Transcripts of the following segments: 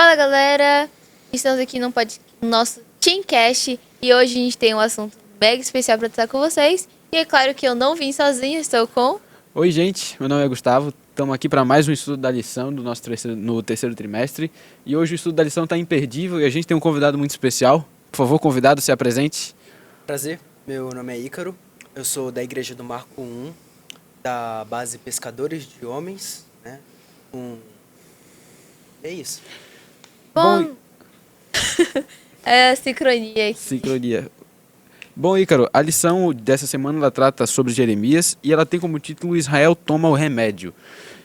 Fala galera, estamos aqui no nosso Teamcast e hoje a gente tem um assunto mega especial para tratar com vocês. E é claro que eu não vim sozinha, estou com... Oi, gente, meu nome é Gustavo. Estamos aqui para mais um estudo da lição do nosso no terceiro trimestre. E hoje o estudo da lição está imperdível e a gente tem um convidado muito especial. Por favor, convidado, se apresente. Prazer, meu nome é Ícaro, eu sou da Igreja do Marco 1, da base Pescadores de Homens, né? É isso. Bom, é a sincronia aqui. Sincronia. Bom, Ícaro, a lição dessa semana ela trata sobre Jeremias e ela tem como título Israel toma o remédio.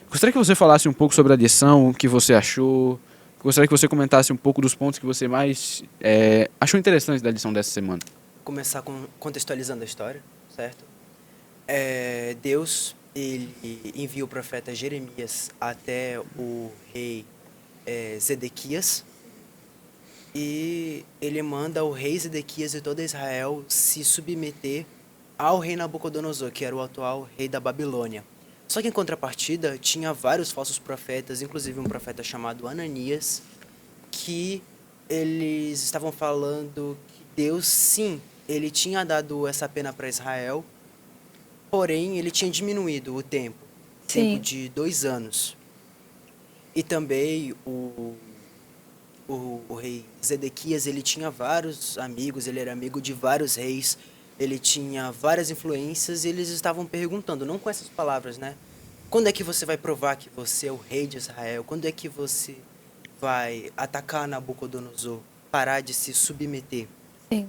Gostaria que você falasse um pouco sobre a lição, o que você achou. Gostaria que você comentasse um pouco dos pontos que você mais achou interessantes da lição dessa semana. Começar contextualizando a história, certo? Deus, ele envia o profeta Jeremias até o rei Zedequias, e ele manda o rei Zedequias e toda Israel se submeter ao rei Nabucodonosor, que era o atual rei da Babilônia. Só que em contrapartida tinha vários falsos profetas, inclusive um profeta chamado Ananias, que eles estavam falando que Deus, sim, ele tinha dado essa pena para Israel, porém ele tinha diminuído o tempo de 2 anos. E também o rei Zedequias, ele tinha vários amigos, ele era amigo de vários reis, ele tinha várias influências, e eles estavam perguntando, não com essas palavras, né? Quando é que você vai provar que você é o rei de Israel? Quando é que você vai atacar Nabucodonosor, parar de se submeter? Sim.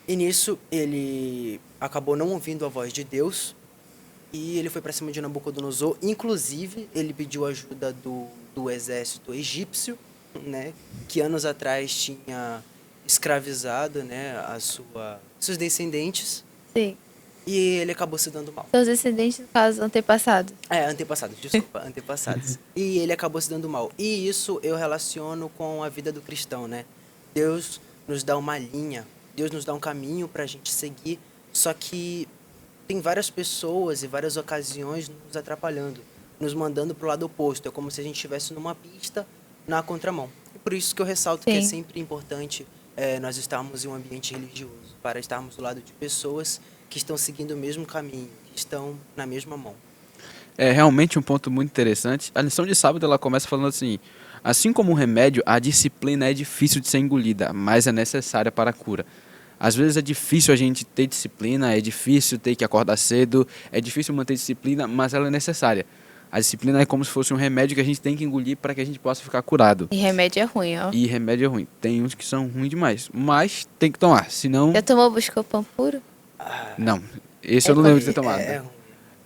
E nisso ele acabou não ouvindo a voz de Deus, e ele foi para cima de Nabucodonosor. Inclusive, ele pediu ajuda do exército egípcio, né, que anos atrás tinha escravizado, né, seus descendentes. Sim. E ele acabou se dando mal. Seus descendentes, no caso, antepassados. Antepassados, desculpa, antepassados. E ele acabou se dando mal. E isso eu relaciono com a vida do cristão, né? Deus nos dá uma linha, Deus nos dá um caminho para a gente seguir, só que tem várias pessoas e várias ocasiões nos atrapalhando, nos mandando para o lado oposto. É como se a gente estivesse numa pista na contramão. E por isso que eu ressalto que é sempre importante nós estarmos em um ambiente religioso, para estarmos do lado de pessoas que estão seguindo o mesmo caminho, que estão na mesma mão. É realmente um ponto muito interessante. A lição de sábado ela começa falando assim como um remédio, a disciplina é difícil de ser engolida, mas é necessária para a cura. Às vezes é difícil a gente ter disciplina, é difícil ter que acordar cedo, é difícil manter disciplina, mas ela é necessária. A disciplina é como se fosse um remédio que a gente tem que engolir para que a gente possa ficar curado. E remédio é ruim, ó. E remédio é ruim. Tem uns que são ruins demais, mas tem que tomar, senão... Já tomou Buscopan puro? Não, esse eu não lembro de ter tomado.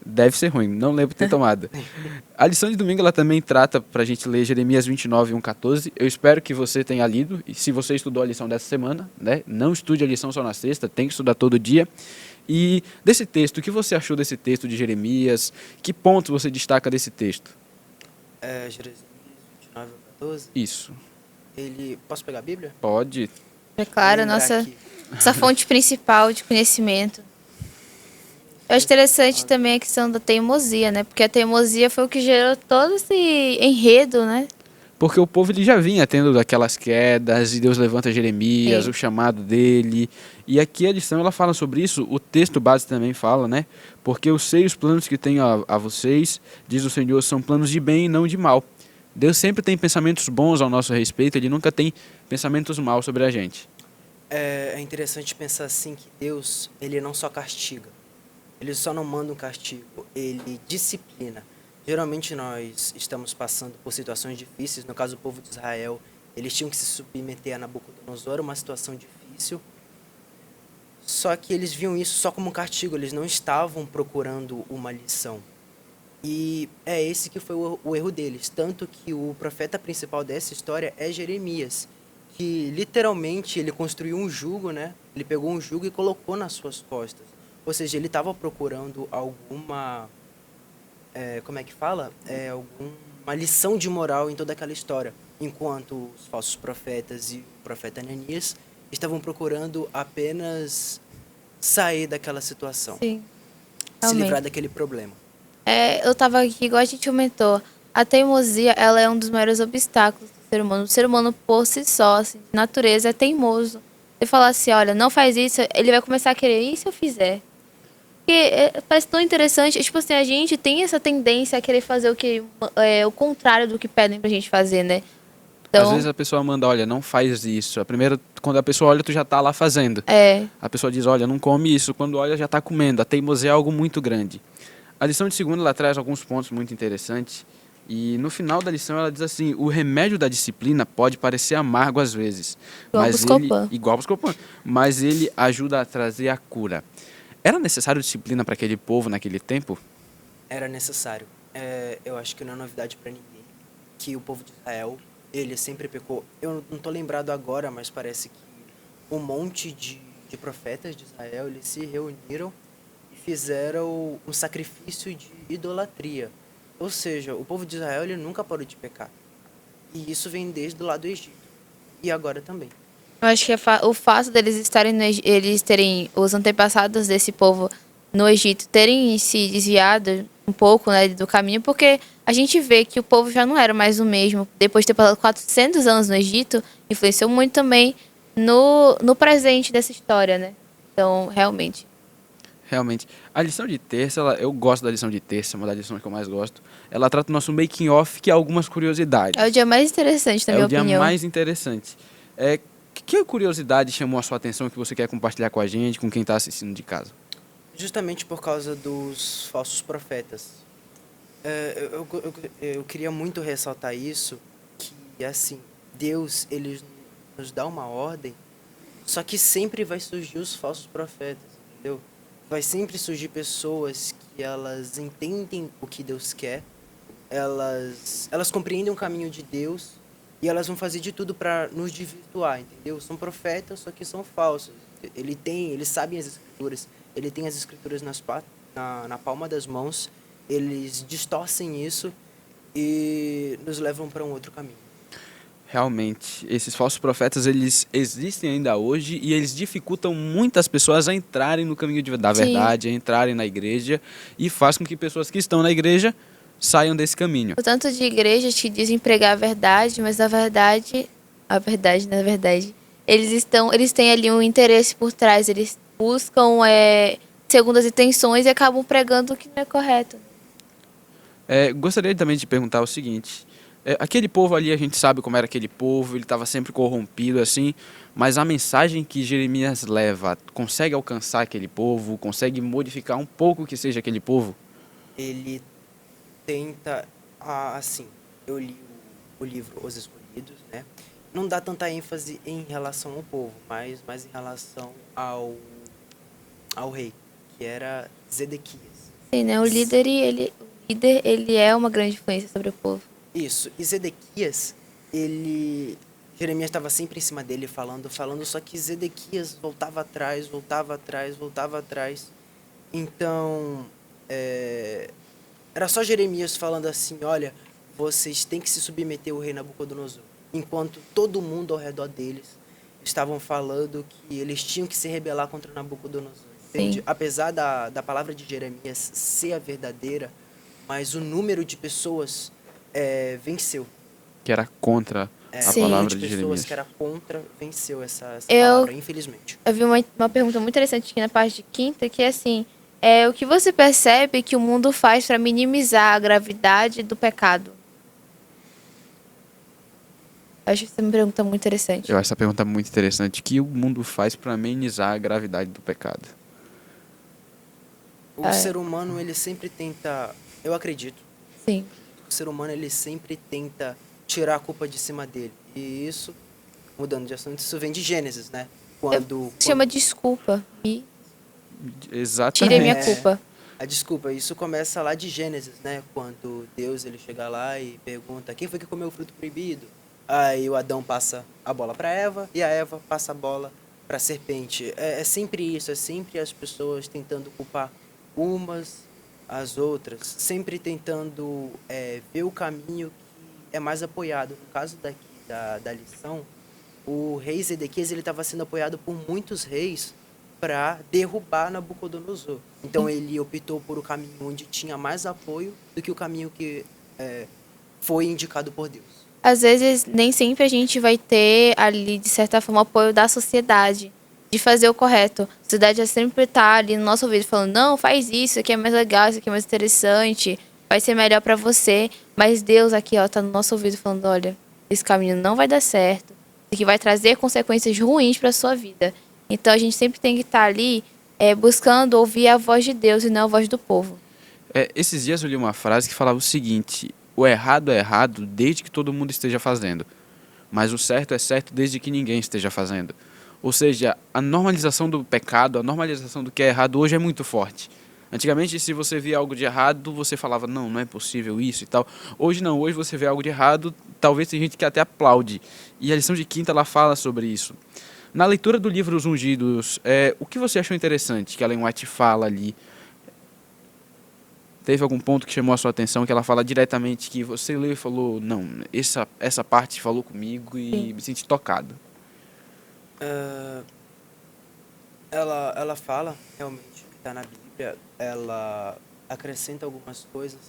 Deve ser ruim, não lembro de ter tomado. A lição de domingo ela também trata para a gente ler Jeremias 29, 1-14. Eu espero que você tenha lido, e se você estudou a lição dessa semana, né, não estude a lição só na sexta, tem que estudar todo dia. E desse texto, o que você achou desse texto de Jeremias? Que pontos você destaca desse texto? Jeremias 29, 14? Isso. Posso pegar a Bíblia? Pode. É claro, nossa fonte principal de conhecimento. Eu acho interessante também a questão da teimosia, né? Porque a teimosia foi o que gerou todo esse enredo, né? Porque o povo ele já vinha tendo aquelas quedas, e Deus levanta Jeremias, Sim. o chamado dele. E aqui a lição ela fala sobre isso, o texto base também fala, né? Porque eu sei os planos que tenho a vocês, diz o Senhor, são planos de bem e não de mal. Deus sempre tem pensamentos bons ao nosso respeito, ele nunca tem pensamentos maus sobre a gente. É interessante pensar assim que Deus, ele não só castiga, ele só não manda um castigo, ele disciplina. Geralmente nós estamos passando por situações difíceis, no caso do povo de Israel, eles tinham que se submeter a Nabucodonosor, uma situação difícil, só que eles viam isso só como um castigo, eles não estavam procurando uma lição. E é esse que foi o erro deles, tanto que o profeta principal dessa história é Jeremias, que literalmente ele construiu um jugo, né? Ele pegou um jugo e colocou nas suas costas. Ou seja, ele estava procurando alguma... como é que fala? Alguma lição de moral em toda aquela história. Enquanto os falsos profetas e o profeta Ananias estavam procurando apenas sair daquela situação. Sim. Se livrar daquele problema. Eu tava aqui, igual a gente comentou, a teimosia, ela é um dos maiores obstáculos do ser humano. O ser humano, por si só, assim, de natureza, é teimoso. Você falar assim, olha, não faz isso, ele vai começar a querer, e se eu fizer? Porque parece tão interessante. Tipo assim, a gente tem essa tendência a querer fazer o contrário do que pedem pra gente fazer, né? Às Então, vezes a pessoa manda, olha, não faz isso. A primeira, quando a pessoa olha, tu já tá lá fazendo. A pessoa diz, olha, não come isso. Quando olha, já tá comendo. A teimosia é algo muito grande. A lição de segunda, ela traz alguns pontos muito interessantes. E no final da lição ela diz assim, o remédio da disciplina pode parecer amargo às vezes. igual Mas ele, Buscopan. igual Buscopan, mas ele ajuda a trazer a cura. Era necessário disciplina para aquele povo naquele tempo? Era necessário. Eu acho que não é novidade para ninguém que o povo de Israel, ele sempre pecou. Eu não tô lembrado agora, mas parece que um monte de profetas de Israel, eles se reuniram e fizeram um sacrifício de idolatria. Ou seja, o povo de Israel, ele nunca parou de pecar. E isso vem desde o lado do Egito. E agora também. Eu acho que o fato deles estarem eles terem, os antepassados desse povo no Egito, terem se desviado um pouco, né, do caminho, porque a gente vê que o povo já não era mais o mesmo. Depois de ter passado 400 anos no Egito, influenciou muito também no presente dessa história, né? Então, realmente. Realmente. A lição de terça, eu gosto da lição de terça, uma das lições que eu mais gosto. Ela trata o nosso making off, que é algumas curiosidades. É o dia mais interessante, na minha opinião. É o dia mais interessante. Que curiosidade chamou a sua atenção que você quer compartilhar com a gente, com quem está assistindo de casa? Justamente por causa dos falsos profetas. Eu queria muito ressaltar isso, que assim, Deus, ele nos dá uma ordem, só que sempre vai surgir os falsos profetas, entendeu? Vai sempre surgir pessoas que elas entendem o que Deus quer, elas compreendem o caminho de Deus e elas vão fazer de tudo para nos desvirtuar, entendeu? São profetas, só que são falsos. Eles sabem as escrituras, ele tem as escrituras na palma das mãos, eles distorcem isso e nos levam para um outro caminho. Realmente, esses falsos profetas, eles existem ainda hoje e eles dificultam muitas pessoas a entrarem no caminho da verdade, a entrarem na igreja e faz com que pessoas que estão na igreja saiam desse caminho. O tanto de igrejas que dizem pregar a verdade, mas na verdade, eles têm ali um interesse por trás, eles buscam segundas intenções e acabam pregando o que não é correto. Gostaria também de perguntar o seguinte, aquele povo ali, a gente sabe como era aquele povo, ele estava sempre corrompido assim, mas a mensagem que Jeremias leva consegue alcançar aquele povo, consegue modificar um pouco que seja aquele povo? Ele tenta, assim, eu li o livro Os Escolhidos, né? Não dá tanta ênfase em relação ao povo, mas mais em relação ao rei, que era Zedequias. Sim, né? O líder, ele é uma grande influência sobre o povo. Isso, e Zedequias, Jeremias estava sempre em cima dele falando, só que Zedequias voltava atrás. Então, era só Jeremias falando assim, olha, vocês têm que se submeter ao rei Nabucodonosor. Enquanto todo mundo ao redor deles estavam falando que eles tinham que se rebelar contra Nabucodonosor. Entende? Apesar da palavra de Jeremias ser a verdadeira, mas o número de pessoas venceu. Que era contra a palavra de Jeremias. Pessoas que era contra venceu essa palavra, infelizmente. Eu vi uma pergunta muito interessante aqui na parte de quinta, que é assim, o que você percebe que o mundo faz para minimizar a gravidade do pecado? Acho que essa é uma pergunta muito interessante. Eu acho essa pergunta muito interessante. O que o mundo faz para amenizar a gravidade do pecado? O ser humano, ele sempre tenta, eu acredito. Sim. O ser humano, ele sempre tenta tirar a culpa de cima dele. E isso, mudando de assunto, isso vem de Gênesis, né? Chama desculpa. Exatamente. Tirei minha culpa. A desculpa, isso começa lá de Gênesis, né? Quando Deus, ele chega lá e pergunta, quem foi que comeu o fruto proibido? Aí o Adão passa a bola para Eva e a Eva passa a bola para a serpente. É sempre isso, é sempre as pessoas tentando culpar umas às outras, sempre tentando ver o caminho que é mais apoiado. No caso daqui da lição, o rei Zedequias, ele estava sendo apoiado por muitos reis para derrubar Nabucodonosor. Então ele optou por o caminho onde tinha mais apoio do que o caminho que foi indicado por Deus. às vezes nem sempre a gente vai ter ali, de certa forma, apoio da sociedade de fazer o correto. A sociedade vai sempre estar ali no nosso ouvido falando, não, faz isso aqui é mais legal, isso aqui é mais interessante, vai ser melhor para você. Mas Deus aqui, ó, tá no nosso ouvido falando, olha, esse caminho não vai dar certo, isso aqui vai trazer consequências ruins para sua vida. Então a gente sempre tem que estar ali buscando ouvir a voz de Deus e não a voz do povo. Esses dias eu li uma frase que falava o seguinte: o errado é errado desde que todo mundo esteja fazendo, mas o certo é certo desde que ninguém esteja fazendo. Ou seja, a normalização do pecado, a normalização do que é errado hoje é muito forte. Antigamente, se você via algo de errado, você falava, não, não é possível isso e tal. Hoje não, hoje você vê algo de errado, talvez tem gente que até aplaude. E a lição de quinta, ela fala sobre isso. Na leitura do livro Os Ungidos, o que você achou interessante que a Ellen White fala ali? Teve algum ponto que chamou a sua atenção, que ela fala diretamente, que você leu e falou, não, essa parte falou comigo e Sim. me senti tocado? Ela fala realmente o que está na Bíblia, ela acrescenta algumas coisas.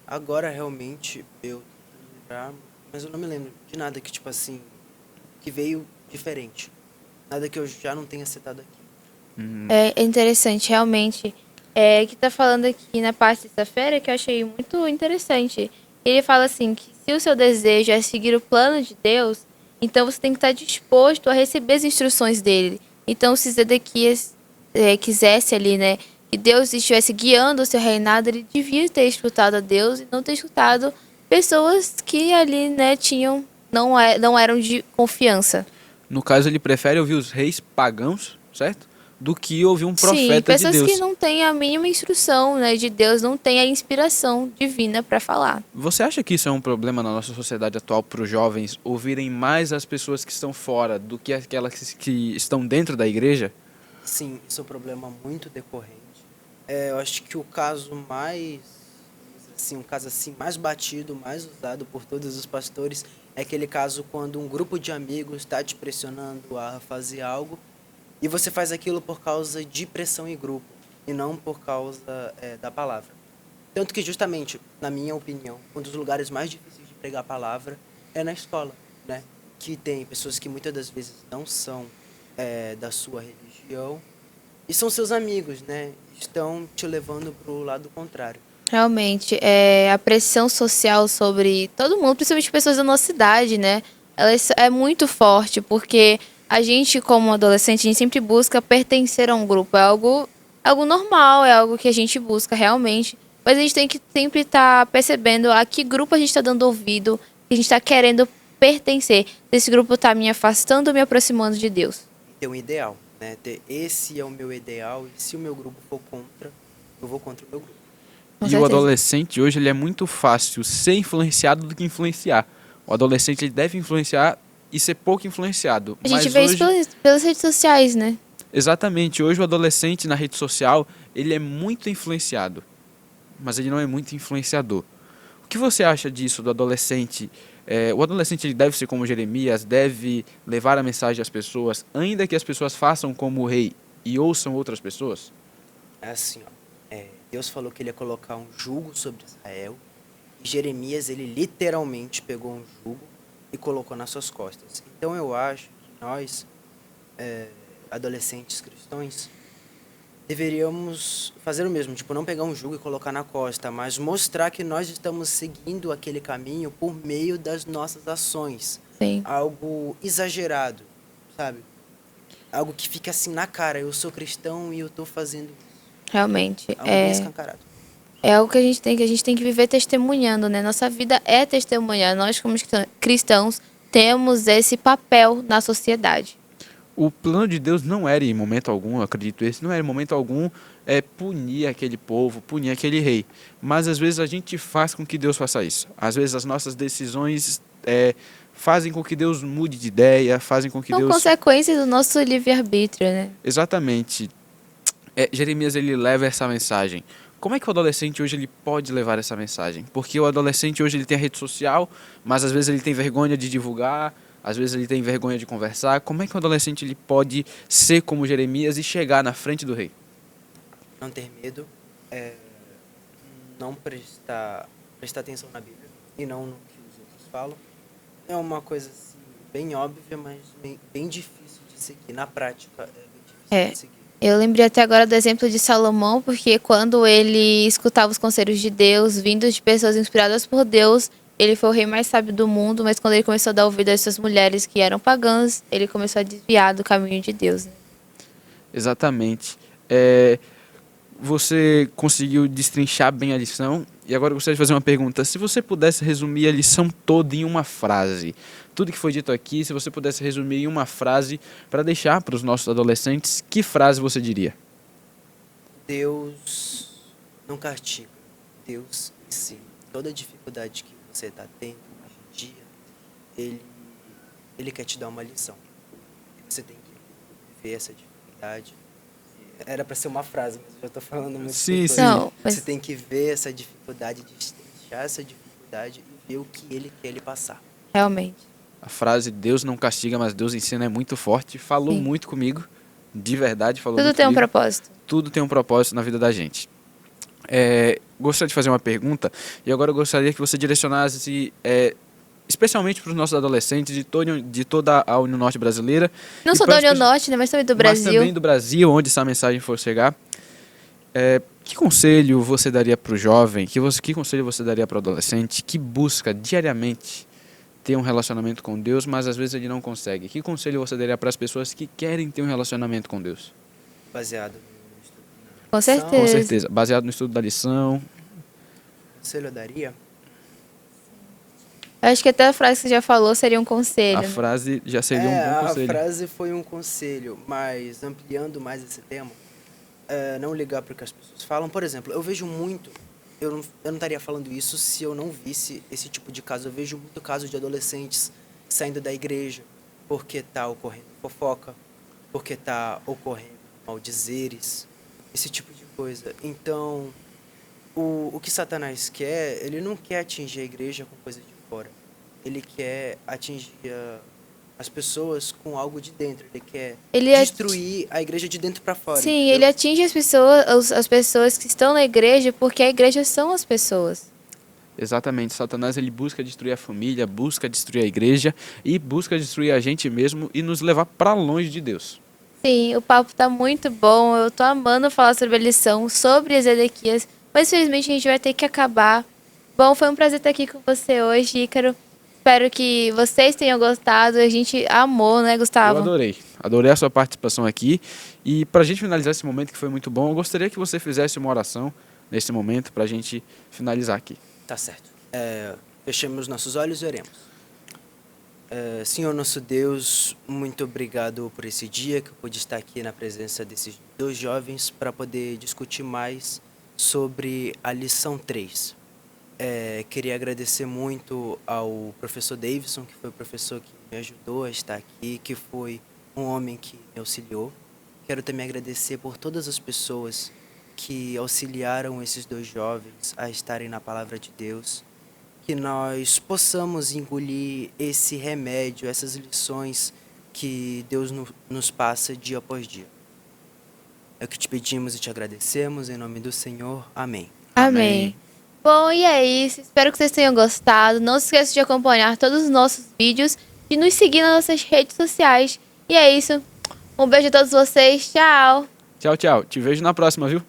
Agora realmente eu tô tentando lembrar, mas eu não me lembro de nada que tipo assim que veio diferente, nada que eu já não tenha citado aqui. É interessante, realmente. Que tá falando aqui na parte sexta-feira que eu achei muito interessante. Ele fala assim que se o seu desejo é seguir o plano de Deus, então você tem que estar disposto a receber as instruções dele. Então, se Zedequias quisesse ali, né, que Deus estivesse guiando o seu reinado, ele devia ter escutado a Deus e não ter escutado pessoas que ali, né, não eram de confiança. No caso, ele prefere ouvir os reis pagãos, certo? Do que ouvir um Sim, profeta de pessoas que Deus. não têm a mínima instrução, né, de Deus, não têm a inspiração divina para falar. Você acha que isso é um problema na nossa sociedade atual para os jovens ouvirem mais as pessoas que estão fora do que aquelas que estão dentro da igreja? Sim, isso é um problema muito decorrente. Eu acho que o caso mais, assim, um caso assim mais batido, mais usado por todos os pastores é aquele caso quando um grupo de amigos está te pressionando a fazer algo e você faz aquilo por causa de pressão em grupo e não por causa da palavra. Tanto que justamente, na minha opinião, um dos lugares mais difíceis de pregar a palavra é na escola, né? Que tem pessoas que muitas das vezes não são da sua religião e são seus amigos, né? Estão te levando para o lado contrário. Realmente, a pressão social sobre todo mundo, principalmente pessoas da nossa idade, né? É muito forte, porque a gente, como adolescente, a gente sempre busca pertencer a um grupo. É algo normal, é algo que a gente busca realmente. Mas a gente tem que sempre estar percebendo a que grupo a gente está dando ouvido, que a gente está querendo pertencer. Se esse grupo está me afastando ou me aproximando de Deus. Ter um ideal, né? Esse é o meu ideal e se o meu grupo for contra, eu vou contra o meu grupo. Com E o certeza. adolescente hoje ele é muito fácil ser influenciado do que influenciar. O adolescente ele deve influenciar e ser pouco influenciado. A gente Mas vê isso hoje, pelas redes sociais, né? exatamente, hoje o adolescente na rede social ele é muito influenciado, mas ele não é muito influenciador. O que você acha disso do adolescente? O adolescente ele deve ser como Jeremias, deve levar a mensagem às pessoas, ainda que as pessoas façam como o rei e ouçam outras pessoas? É assim, ó. Deus falou que ele ia colocar um jugo sobre Israel. E Jeremias, ele literalmente pegou um jugo e colocou nas suas costas. Então eu acho que nós, adolescentes cristãos, deveríamos fazer o mesmo, tipo, não pegar um jugo e colocar na costa, mas mostrar que nós estamos seguindo aquele caminho por meio das nossas ações. Sim. Algo exagerado, sabe? Algo que fica assim na cara, eu sou cristão e eu tô fazendo Realmente. algo bem escancarado. É algo que a gente tem que viver testemunhando, né? Nossa vida é testemunhar. Nós, como cristãos, temos esse papel na sociedade. O plano de Deus não era, em momento algum, eu acredito esse, não era em momento algum punir aquele povo, punir aquele rei. Mas às vezes a gente faz com que Deus faça isso. Às vezes as nossas decisões fazem com que Deus mude de ideia, fazem com que São Deus... consequências do nosso livre-arbítrio, né? Exatamente. Jeremias ele leva essa mensagem. Como é que o adolescente hoje ele pode levar essa mensagem? Porque o adolescente hoje ele tem a rede social, mas às vezes ele tem vergonha de divulgar, às vezes ele tem vergonha de conversar. Como é que o adolescente ele pode ser como Jeremias e chegar na frente do rei? Não ter medo, não prestar atenção na Bíblia e não no que os outros falam. é uma coisa assim, bem óbvia, mas bem difícil de seguir. Na prática, é bem difícil de seguir. Eu lembrei até agora do exemplo de Salomão, porque quando ele escutava os conselhos de Deus, vindos de pessoas inspiradas por Deus, ele foi o rei mais sábio do mundo, mas quando ele começou a dar ouvido a essas mulheres que eram pagãs, ele começou a desviar do caminho de Deus. Né? Exatamente. Você conseguiu destrinchar bem a lição, e agora eu gostaria de fazer uma pergunta. Se você pudesse resumir a lição toda em uma frase, tudo que foi dito aqui, se você pudesse resumir em uma frase para deixar para os nossos adolescentes, que frase você diria? Deus não castiga, Deus ensina. Toda dificuldade que você está tendo hoje em dia, ele quer te dar uma lição. Você tem que ver essa dificuldade. Era para ser uma frase, mas eu já estou falando muito. Sim. Não, mas... Você tem que ver essa dificuldade, deixar essa dificuldade e ver o que ele quer lhe passar. Realmente. A frase Deus não castiga, mas Deus ensina é muito forte. Falou Sim. muito comigo, de verdade. Falou Tudo muito tem um comigo. propósito. Tudo tem um propósito na vida da gente. Gostaria de fazer uma pergunta, e agora eu gostaria que você direcionasse, especialmente para os nossos adolescentes de toda a União Norte brasileira. Não e só para da as União pessoas- Norte, né, mas também do Mas Brasil. também do Brasil, onde essa mensagem for chegar. Que conselho você daria para o jovem, que conselho você daria para o adolescente que busca diariamente ter um relacionamento com Deus, mas às vezes ele não consegue? Que conselho você daria para as pessoas que querem ter um relacionamento com Deus? Baseado no estudo. Com certeza. Com certeza, baseado no estudo da lição. Conselho eu daria? Acho que até a frase que você já falou seria um conselho. A né? frase já seria um bom conselho. A frase foi um conselho, mas ampliando mais esse tema, não ligar para o que as pessoas falam. Por exemplo, eu vejo muito, eu não estaria falando isso se eu não visse esse tipo de caso. Eu vejo muito caso de adolescentes saindo da igreja porque está ocorrendo fofoca, porque está ocorrendo maldizeres, esse tipo de coisa. Então, o que Satanás quer, ele não quer atingir a igreja com coisa de fora. Ele quer atingir as pessoas com algo de dentro. Ele quer destruir a igreja de dentro para fora. Sim, entendeu? ele atinge as pessoas que estão na igreja, porque a igreja são as pessoas. Exatamente. Satanás ele busca destruir a família, busca destruir a igreja e busca destruir a gente mesmo e nos levar para longe de Deus. Sim, o papo tá muito bom. Eu tô amando falar sobre a lição, sobre Ezequias, mas infelizmente a gente vai ter que acabar. Bom, foi um prazer estar aqui com você hoje, Ícaro. Espero que vocês tenham gostado. A gente amou, né, Gustavo? Eu adorei. Adorei a sua participação aqui. E para a gente finalizar esse momento que foi muito bom, eu gostaria que você fizesse uma oração nesse momento para a gente finalizar aqui. Tá certo. Fechemos nossos olhos e oremos. Senhor nosso Deus, muito obrigado por esse dia que eu pude estar aqui na presença desses dois jovens para poder discutir mais sobre a lição 3. Queria agradecer muito ao professor Davidson, que foi o professor que me ajudou a estar aqui, que foi um homem que me auxiliou. Quero também agradecer por todas as pessoas que auxiliaram esses dois jovens a estarem na palavra de Deus. Que nós possamos engolir esse remédio, essas lições que Deus nos passa dia após dia. É o que te pedimos e te agradecemos, em nome do Senhor. Amém. Amém. Bom, e é isso. Espero que vocês tenham gostado. Não se esqueça de acompanhar todos os nossos vídeos e nos seguir nas nossas redes sociais. E é isso. Um beijo a todos vocês. Tchau. Tchau, tchau. Te vejo na próxima, viu?